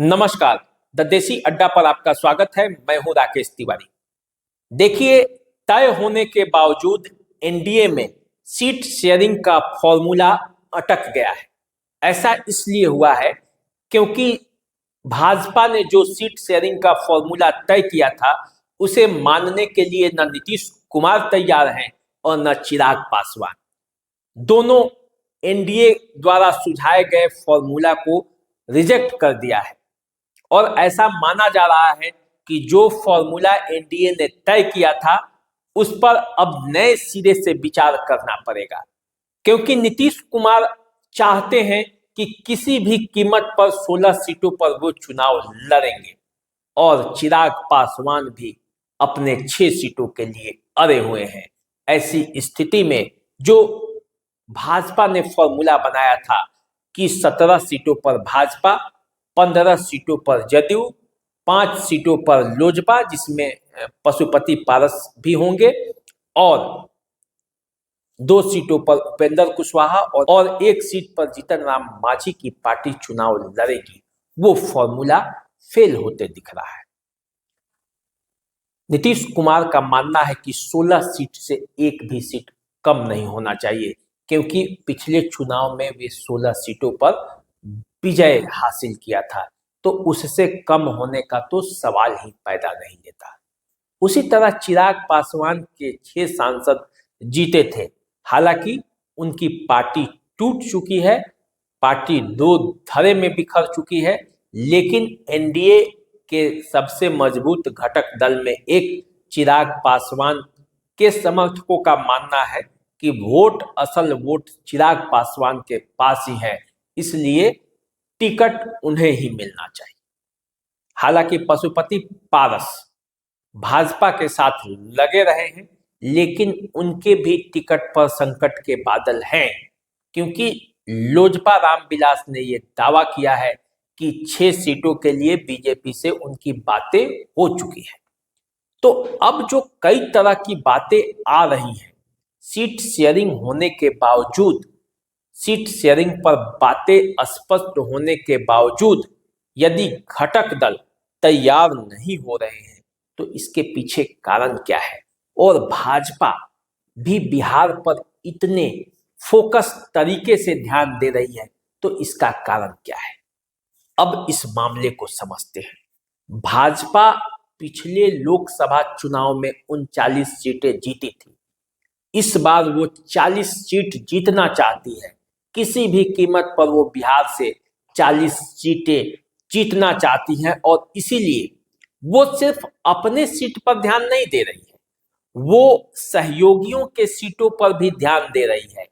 नमस्कार। द देसी अड्डा पर आपका स्वागत है। मैं हूं राकेश तिवारी। देखिए, तय होने के बावजूद एनडीए में सीट शेयरिंग का फॉर्मूला अटक गया है। ऐसा इसलिए हुआ है क्योंकि भाजपा ने जो सीट शेयरिंग का फॉर्मूला तय किया था उसे मानने के लिए न नीतीश कुमार तैयार हैं और न चिराग पासवान। दोनों एनडीए द्वारा सुझाए गए फॉर्मूला को रिजेक्ट कर दिया है और ऐसा माना जा रहा है कि जो फॉर्मूला एनडीए ने तय किया था उस पर अब नए सिरे से विचार करना पड़ेगा, क्योंकि नीतीश कुमार चाहते हैं कि किसी भी कीमत पर 16 सीटों पर वो चुनाव लड़ेंगे और चिराग पासवान भी अपने 6 सीटों के लिए अड़े हुए हैं। ऐसी स्थिति में जो भाजपा ने फॉर्मूला बनाया था कि 17 सीटों पर भाजपा, 15 सीटों पर जदयू, 5 सीटों पर लोजपा जिसमें पशुपति पारस भी होंगे और 2 सीटों पर उपेंद्र कुशवाहा और 1 सीट पर जीतन राम मांझी की पार्टी चुनाव लड़ेगी, वो फॉर्मूला फेल होते दिख रहा है। नीतीश कुमार का मानना है कि 16 सीट से एक भी सीट कम नहीं होना चाहिए, क्योंकि पिछले चुनाव में वे 16 सीटों पर विजय हासिल किया था, तो उससे कम होने का तो सवाल ही पैदा नहीं लेता। उसी तरह चिराग पासवान के 6 सांसद जीते थे। हालांकि उनकी पार्टी टूट चुकी है, पार्टी 2 धड़े में बिखर चुकी है, लेकिन एनडीए के सबसे मजबूत घटक दल में एक चिराग पासवान के समर्थकों का मानना है कि असल वोट चिराग पासवान के पास ही है, इसलिए टिकट उन्हें ही मिलना चाहिए। हालांकि पशुपति पारस भाजपा के साथ लगे रहे हैं, लेकिन उनके भी टिकट पर संकट के बादल हैं, क्योंकि लोजपा रामविलास ने यह दावा किया है कि 6 सीटों के लिए बीजेपी से उनकी बातें हो चुकी है। तो अब जो कई तरह की बातें आ रही हैं, सीट शेयरिंग होने के बावजूद, सीट शेयरिंग पर बातें स्पष्ट होने के बावजूद यदि घटक दल तैयार नहीं हो रहे हैं तो इसके पीछे कारण क्या है, और भाजपा भी बिहार पर इतने फोकस तरीके से ध्यान दे रही है तो इसका कारण क्या है। अब इस मामले को समझते हैं। भाजपा पिछले लोकसभा चुनाव में 39 सीटें जीती थी। इस बार वो 40 सीट जीतना चाहती है। किसी भी कीमत पर वो बिहार से 40 सीटें जीतना चाहती है और इसीलिए वो सिर्फ अपने सीट पर ध्यान नहीं दे रही है, वो सहयोगियों के सीटों पर भी ध्यान दे रही है।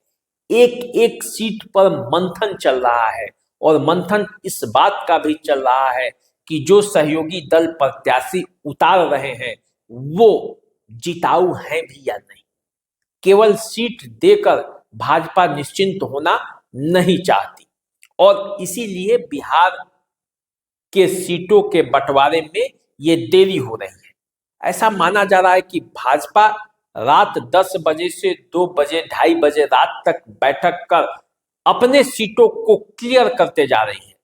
एक एक सीट पर मंथन चल रहा है और मंथन इस बात का भी चल रहा है कि जो सहयोगी दल प्रत्याशी उतार रहे हैं वो जिताऊ हैं भी या नहीं। केवल सीट देकर भाजपा निश्चिंत होना नहीं चाहती और इसीलिए बिहार के सीटों के बंटवारे में ये देरी हो रही है। ऐसा माना जा रहा है कि भाजपा रात 10 बजे से 2 बजे 2:30 बजे रात तक बैठक कर अपने सीटों को क्लियर करते जा रही है।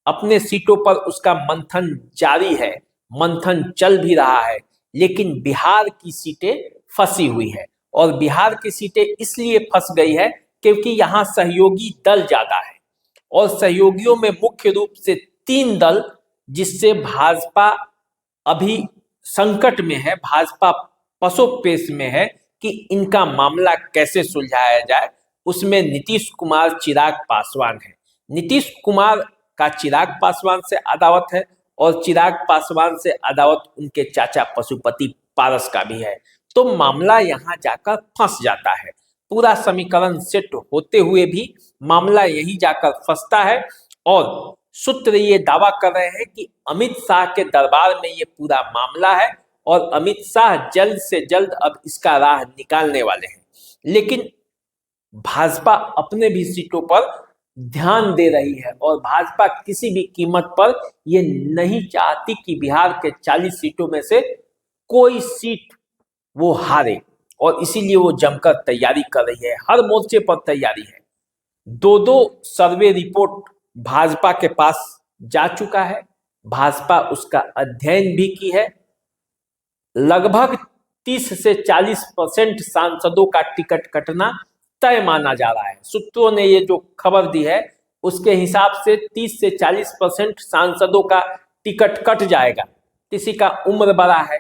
अपने सीटों पर उसका मंथन जारी है, मंथन चल भी रहा है, लेकिन बिहार की सीटें फंसी हुई है और बिहार की सीटें इसलिए फंस गई है क्योंकि यहाँ सहयोगी दल ज्यादा है और सहयोगियों में मुख्य रूप से 3 दल जिससे भाजपा अभी संकट में है, भाजपा पसोपेश में है कि इनका मामला कैसे सुलझाया जाए। उसमें नीतीश कुमार, चिराग पासवान है। नीतीश कुमार का चिराग पासवान से अदावत है और चिराग पासवान से अदावत उनके चाचा पशुपति पारस का भी है। तो मामला यहाँ जाकर फंस जाता है। पूरा समीकरण सेट होते हुए भी मामला यहीं जाकर फंसता है और सूत्र ये दावा कर रहे हैं कि अमित शाह के दरबार में ये पूरा मामला है और अमित शाह जल्द से जल्द अब इसका राह निकालने वाले हैं। लेकिन भाजपा अपने भी सीटों पर ध्यान दे रही है और भाजपा किसी भी कीमत पर ये नहीं चाहती कि बिहार के 40 सीटों में से कोई सीट वो हारे और इसीलिए वो जमकर तैयारी कर रही है, हर मोर्चे पर तैयारी है। 2-2 सर्वे रिपोर्ट भाजपा के पास जा चुका है। भाजपा उसका अध्ययन भी की है। लगभग 30 से 40% सांसदों का टिकट कटना तय माना जा रहा है। सूत्रों ने ये जो खबर दी है उसके हिसाब से 30 से 40% सांसदों का टिकट कट जाएगा। किसी का उम्र बड़ा है,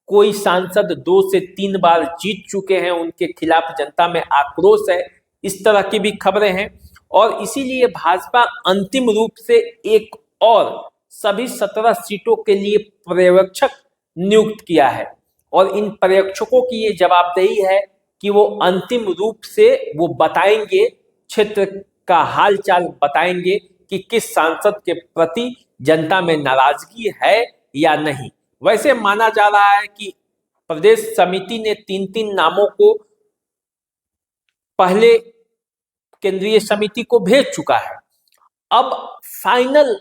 कोई सांसद 2 से 3 बार जीत चुके हैं, उनके खिलाफ जनता में आक्रोश है, इस तरह की भी खबरें हैं। और इसीलिए भाजपा अंतिम रूप से एक और सभी 17 सीटों के लिए पर्यवेक्षक नियुक्त किया है। और इन पर्यवेक्षकों की ये जवाबदेही है कि वो अंतिम रूप से वो बताएंगे, क्षेत्र का हालचाल बताएंगे कि किस सांसद के प्रति जनता में नाराजगी है या नहीं। वैसे माना जा रहा है कि प्रदेश समिति ने 3-3 नामों को पहले केंद्रीय समिति को भेज चुका है। अब फाइनल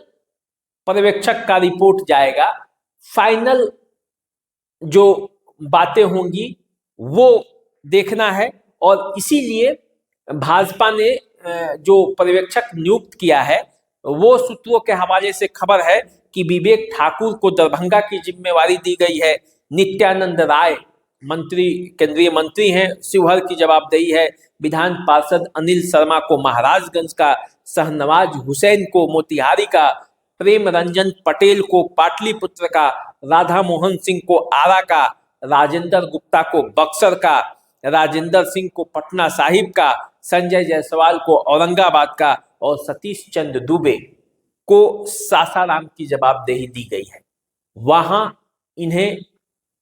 पर्यवेक्षक का रिपोर्ट जाएगा, फाइनल जो बातें होंगी वो देखना है। और इसीलिए भाजपा ने जो पर्यवेक्षक नियुक्त किया है, वो सूत्रों के हवाले से खबर है कि विवेक ठाकुर को दरभंगा की जिम्मेवारी दी गई है। नित्यानंद राय मंत्री, केंद्रीय मंत्री हैं, शिवहर की जवाबदेही है। विधान पार्षद अनिल शर्मा को महाराजगंज का, शहनवाज हुसैन को मोतिहारी का, प्रेम रंजन पटेल को पाटलिपुत्र का, राधा मोहन सिंह को आरा का, राजेंद्र गुप्ता को बक्सर का, राजेंद्र सिंह को पटना साहिब का, संजय जायसवाल को औरंगाबाद का और सतीश चंद्र दुबे को सासाराम की जवाबदेही दी गई है। वहां इन्हें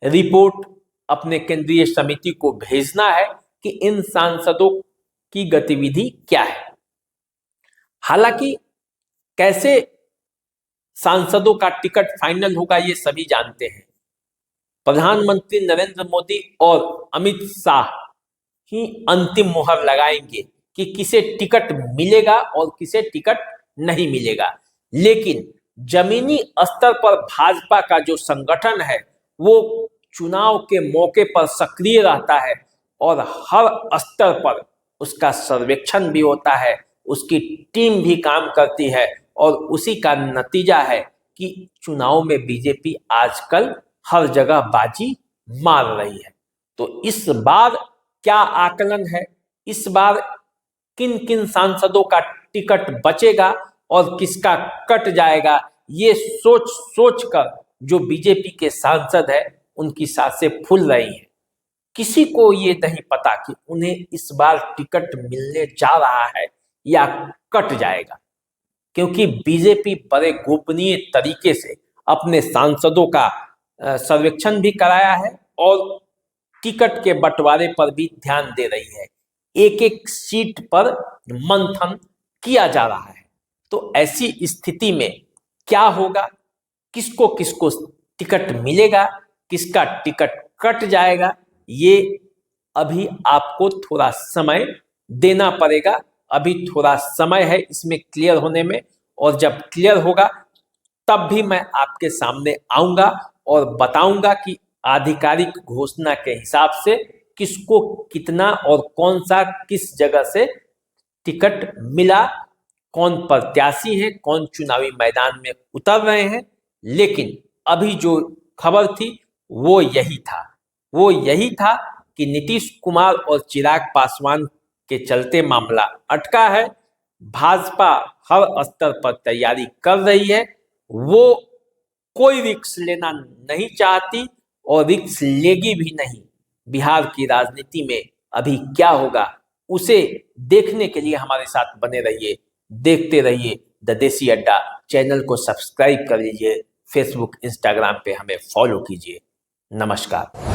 रिपोर्ट अपने केंद्रीय समिति को भेजना है कि इन सांसदों की गतिविधि क्या है। हालांकि कैसे सांसदों का टिकट फाइनल होगा ये सभी जानते हैं। प्रधानमंत्री नरेंद्र मोदी और अमित शाह ही अंतिम मुहर लगाएंगे कि किसे टिकट मिलेगा और किसे टिकट नहीं मिलेगा। लेकिन जमीनी स्तर पर भाजपा का जो संगठन है वो चुनाव के मौके पर सक्रिय रहता है और हर स्तर पर उसका सर्वेक्षण भी होता है, उसकी टीम भी काम करती है और उसी का नतीजा है कि चुनाव में बीजेपी आजकल हर जगह बाजी मार रही है। तो इस बार क्या आकलन है, इस बार किन किन सांसदों का टिकट बचेगा और किसका कट जाएगा, ये सोच सोच कर जो बीजेपी के सांसद है उनकी सांसें फूल रही हैं। किसी को ये नहीं पता कि उन्हें इस बार टिकट मिलने जा रहा है या कट जाएगा, क्योंकि बीजेपी बड़े गोपनीय तरीके से अपने सांसदों का सर्वेक्षण भी कराया है और टिकट के बंटवारे पर भी ध्यान दे रही है। एक एक सीट पर मंथन किया जा रहा है। तो ऐसी स्थिति में क्या होगा, किसको किसको टिकट मिलेगा, किसका टिकट कट जाएगा, ये अभी आपको थोड़ा समय देना पड़ेगा। अभी थोड़ा समय है इसमें क्लियर होने में, और जब क्लियर होगा तब भी मैं आपके सामने आऊंगा और बताऊंगा कि आधिकारिक घोषणा के हिसाब से किसको कितना और कौन सा किस जगह से टिकट मिला, कौन प्रत्याशी है, कौन चुनावी मैदान में उतर रहे हैं। लेकिन अभी जो खबर थी वो यही था कि नीतीश कुमार और चिराग पासवान के चलते मामला अटका है। भाजपा हर स्तर पर तैयारी कर रही है, वो कोई रिस्क लेना नहीं चाहती और रिस्क लेगी भी नहीं। बिहार की राजनीति में अभी क्या होगा उसे देखने के लिए हमारे साथ बने रहिए, देखते रहिए द देसी अड्डा। चैनल को सब्सक्राइब कर लीजिए, फेसबुक इंस्टाग्राम पे हमें फॉलो कीजिए। नमस्कार।